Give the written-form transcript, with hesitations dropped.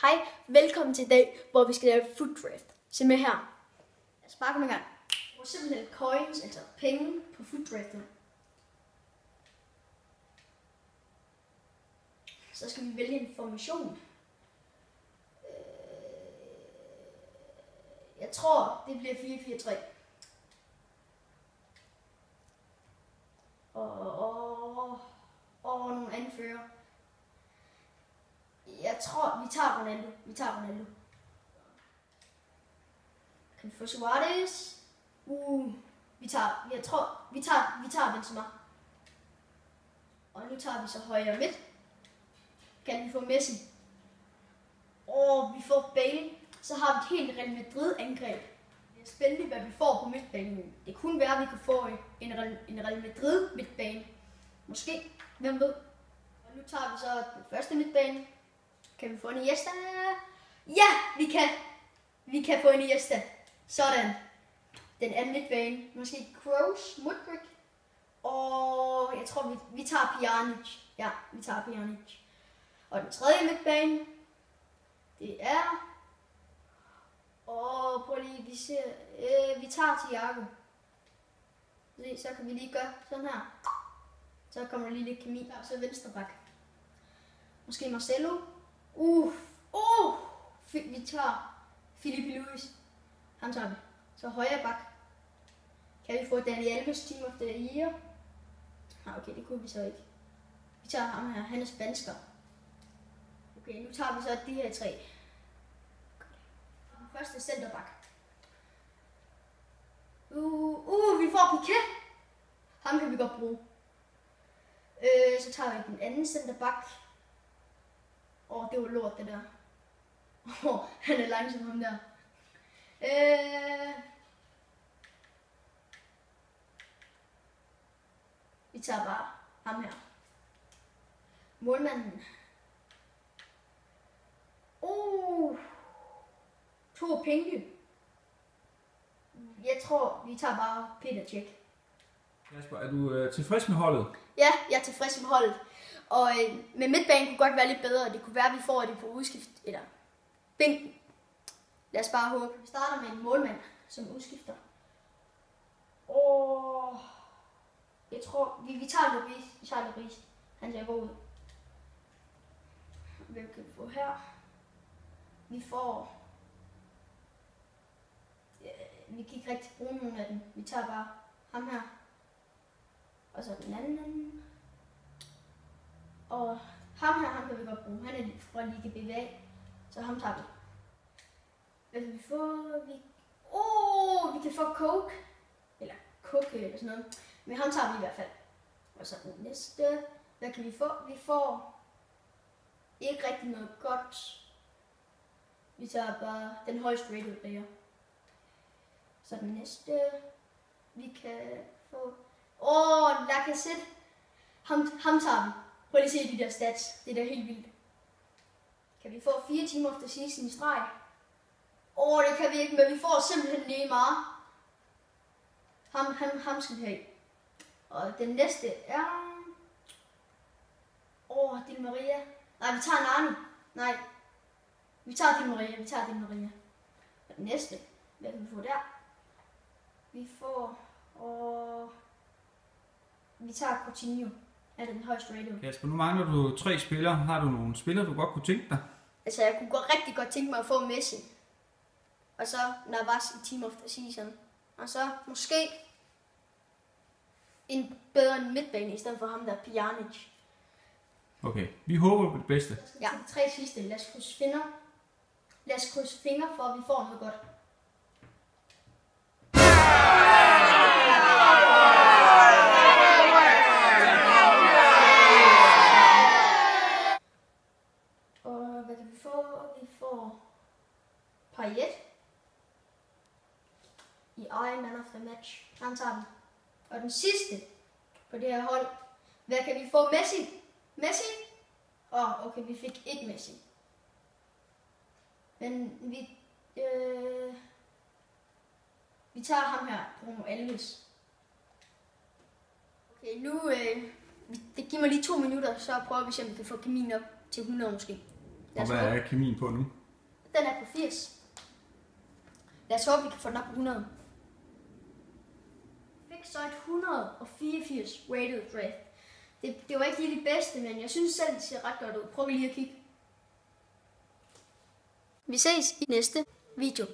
Hej, velkommen til i dag, hvor vi skal lave et food draft. Se med her. Lad os bare komme i gang. Vi bruger simpelthen coins, altså penge på food draftet. Så skal vi vælge en formation. Jeg tror, det bliver 4-4-3. Og nogle anfører. Jeg tror, vi tager Ronaldo. Kan vi få Suarez? Vi tager Benzema. Og nu tager vi så højre midt. Kan vi få Messi? Vi får Bale. Så har vi et helt Real Madrid angreb. Det er spændende, hvad vi får på midtbanen. Det kunne være, at vi kunne få en Real Madrid midtbane. Måske. Hvem ved? Og nu tager vi så den første midtbane. Kan vi få en Iniesta? Ja, vi kan! Vi kan få en Iniesta. Sådan. Den anden midtbane. Måske Kroos, Modric. Og jeg tror, vi tager Pjanic. Ja, vi tager Pjanic. Og den tredje midtbane, det er... prøv lige, vi tager Thiago. Så kan vi lige gøre sådan her. Så kommer der lige lidt kemi. Så venstre bak. Måske Marcelo. Vi tager Filipe Luis. Ham tager vi. Så højre bak. Kan vi få Dani Alves Team of the Year? Okay, det kunne vi så ikke. Vi tager ham her. Han er spansker. Okay, nu tager vi så de her tre. Den første centerbak. Vi får Piqué. Ham kan vi godt bruge. Så tager vi den anden centerbak. Det var lort det der. Han er langsom ham der. Vi tager bare ham her. Målmanden. To penge. Jeg tror, vi tager bare Peter Cech. Jasper, er du tilfreds med holdet? Ja, jeg er tilfreds med holdet. Og med midtbanen kunne godt være lidt bedre. Det kunne være, at vi får det på udskift eller bænken. Lad os bare håbe. Vi starter med en målmand som udskifter. Jeg tror, vi tager Lloris. Vi tager Lloris. Han ser god ud. Hvem kan vi få her? Vi får... Vi kan ikke rigtig bruge nogen af dem. Vi tager bare ham her. Og så den anden. Og ham her, ham kan vi godt bruge. Han er lidt fra Liga BVA. Så ham tager vi. Hvad kan vi få? Vi kan få Coke. Eller Coke eller sådan noget. Men ham tager vi i hvert fald. Og så den næste. Hvad kan vi få? Vi får ikke rigtig noget godt. Vi tager bare den højeste rated player. Så den næste. Vi kan få... Lacazette. Ham tager vi. Prøv lige at se de der stats. Det er da helt vildt. Kan vi få 4 Team of the Season i streg? Det kan vi ikke, men vi får simpelthen Neymar. Ham skal vi have. Og den næste er... Di Maria. Nej, vi tager Nani. Nej. Vi tager Di Maria. Og den næste. Hvad kan vi få der? Vi får... Vi tager Coutinho. Er det den højeste rated? Jasper, nu mangler du 3 spillere. Har du nogle spillere, du godt kunne tænke dig? Altså, jeg kunne rigtig godt tænke mig at få Messi. Og så Navas i Team of the Season. Og så måske en bedre midtbane i stedet for ham der Pjanic. Okay, vi håber på det bedste. Ja, 3 sidste. Lad os krydse fingre for, at vi får noget godt. Og hvad kan vi få? Vi får Payet i Iron Man of the Match. Han tager den. Og den sidste på det her hold. Hvad kan vi få? Messi? Okay, vi fik ikke Messi. Men vi tager ham her, Bruno Alves. Okay, nu det giver mig lige 2 minutter, så prøver vi, om vi kan få kemien op til 100 måske. Og hvad er kemien på nu? Den er på 80. Lad os håbe, vi kan få den op på 100. Fik så et 184 rated draft. Det var ikke lige det bedste, men jeg synes selv, det ser ret godt ud. Prøv lige at kigge. Vi ses i næste video.